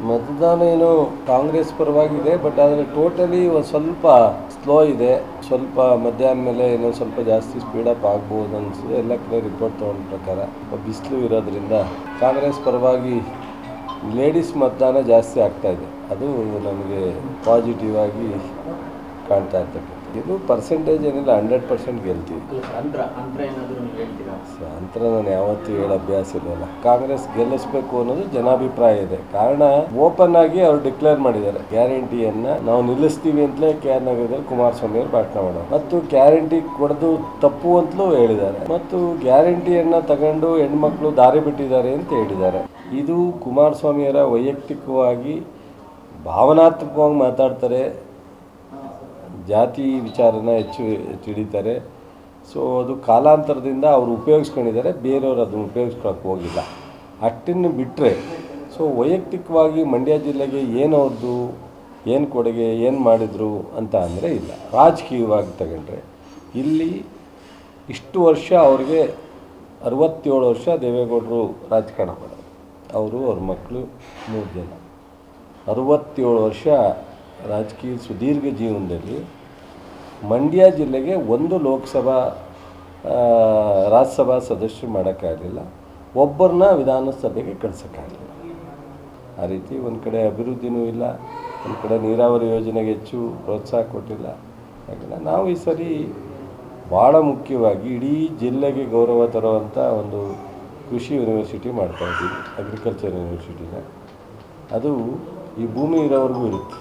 ಮತದಾನ ಏನು ಕಾಂಗ್ರೆಸ್ ಪರವಾಗಿದೆ, ಬಟ್ ಆದರೆ ಟೋಟಲಿ ಸ್ವಲ್ಪ ಸ್ಲೋ ಇದೆ. ಸ್ವಲ್ಪ ಮಧ್ಯಾಹ್ನ ಮೇಲೆ ಏನೋ ಸ್ವಲ್ಪ ಜಾಸ್ತಿ ಸ್ಪೀಡಪ್ ಆಗ್ಬೋದು ಅನಿಸಿದೆ. ಎಲ್ಲ ಕಡೆ ರಿಪೋರ್ಟ್ ತೊಗೊಂಡ ಪ್ರಕಾರ ಬಿಸಿಲು ಇರೋದ್ರಿಂದ ಕಾಂಗ್ರೆಸ್ ಪರವಾಗಿ ಲೇಡೀಸ್ ಮತದಾನ ಜಾಸ್ತಿ ಆಗ್ತಾ ಇದೆ. ಅದು ನಮಗೆ ಪಾಸಿಟಿವ್ ಆಗಿ ಕಾಣ್ತಾ ಇರ್ತಕ್ಕಂಥ. ಇದು ಪರ್ಸೆಂಟೇಜ್ ಏನಿಲ್ಲ, 100% ಗೆಲ್ತೀವಿ. ಅಂತರ ನಾನು ಯಾವತ್ತೂ ಹೇಳೋ ಅಭ್ಯಾಸ ಇಲ್ಲವಲ್ಲ. ಕಾಂಗ್ರೆಸ್ ಗೆಲ್ಲಿಸ್ಬೇಕು ಅನ್ನೋದು ಜನಾಭಿಪ್ರಾಯ ಇದೆ. ಕಾರಣ ಓಪನ್ ಆಗಿ ಅವ್ರು ಡಿಕ್ಲೇರ್ ಮಾಡಿದ್ದಾರೆ, ಗ್ಯಾರಂಟಿಯನ್ನು ನಾವು ನಿಲ್ಲಿಸ್ತೀವಿ ಅಂತಲೇ KR ನಗರದಲ್ಲಿ ಕುಮಾರಸ್ವಾಮಿ ಅವರು ಭಾಷಣ ಮಾಡೋದು, ಮತ್ತು ಗ್ಯಾರಂಟಿ ಕೊಡೋದು ತಪ್ಪು ಅಂತಲೂ ಹೇಳಿದ್ದಾರೆ, ಮತ್ತು ಗ್ಯಾರಂಟಿಯನ್ನು ತಗೊಂಡು ಹೆಣ್ಮಕ್ಳು ದಾರಿ ಬಿಟ್ಟಿದ್ದಾರೆ ಅಂತ ಹೇಳಿದ್ದಾರೆ. ಇದು ಕುಮಾರಸ್ವಾಮಿಯವರ ವೈಯಕ್ತಿಕವಾಗಿ ಭಾವನಾತ್ಮಕವಾಗಿ ಮಾತಾಡ್ತಾರೆ, ಜಾತಿ ವಿಚಾರನ ಹೆಚ್ಚು ಹಿಡಿತಾರೆ. ಸೊ ಅದು ಕಾಲಾಂತರದಿಂದ ಅವರು ಉಪಯೋಗಿಸ್ಕೊಂಡಿದ್ದಾರೆ, ಬೇರೆಯವರು ಅದನ್ನು ಉಪಯೋಗಿಸ್ಕೊಳಕ್ಕೆ ಹೋಗಿಲ್ಲ. ಅಷ್ಟನ್ನು ಬಿಟ್ಟರೆ ಸೊ ವೈಯಕ್ತಿಕವಾಗಿ ಮಂಡ್ಯ ಜಿಲ್ಲೆಗೆ ಏನು ಅವ್ರದ್ದು ಏನು ಕೊಡುಗೆ ಏನು ಮಾಡಿದರು ಅಂತ ಅಂದರೆ ಇಲ್ಲ. ರಾಜಕೀಯವಾಗಿ ತಗೊಂಡ್ರೆ ಇಲ್ಲಿ ಇಷ್ಟು ವರ್ಷ ಅವ್ರಿಗೆ 67 ವರ್ಷ ದೇವೇಗೌಡರು ರಾಜಕಾರಣ ಮಾಡೋರು, ಅವರು ಅವ್ರ ಮಕ್ಕಳು 3 ಜನ. 67 ವರ್ಷ ರಾಜಕೀಯ ಸುದೀರ್ಘ ಜೀವನದಲ್ಲಿ ಮಂಡ್ಯ ಜಿಲ್ಲೆಗೆ ಒಂದು ಲೋಕಸಭಾ ರಾಜ್ಯಸಭಾ ಸದಸ್ಯರು ಮಾಡೋಕ್ಕಾಗಲಿಲ್ಲ, ಒಬ್ಬರನ್ನ ವಿಧಾನಸಭೆಗೆ ಕಳ್ಸೋಕ್ಕಾಗಲಿಲ್ಲ. ಆ ರೀತಿ ಒಂದು ಕಡೆ ಅಭಿವೃದ್ಧಿನೂ ಇಲ್ಲ, ಒಂದು ಕಡೆ ನೀರಾವರಿ ಯೋಜನೆಗೆ ಹೆಚ್ಚು ಪ್ರೋತ್ಸಾಹ ಕೊಟ್ಟಿಲ್ಲ. ಹಾಗೆಲ್ಲ ನಾವು ಈ ಸರಿ ಭಾಳ ಮುಖ್ಯವಾಗಿ ಇಡೀ ಜಿಲ್ಲೆಗೆ ಗೌರವ ತರುವಂಥ ಒಂದು ಕೃಷಿ ಯೂನಿವರ್ಸಿಟಿ ಮಾಡ್ತಾಯಿದ್ದೀವಿ, ಅಗ್ರಿಕಲ್ಚರ್ ಯೂನಿವರ್ಸಿಟಿನ. ಅದು ಈ ಭೂಮಿ ಇರೋವರೆಗೂ ಇರುತ್ತೆ.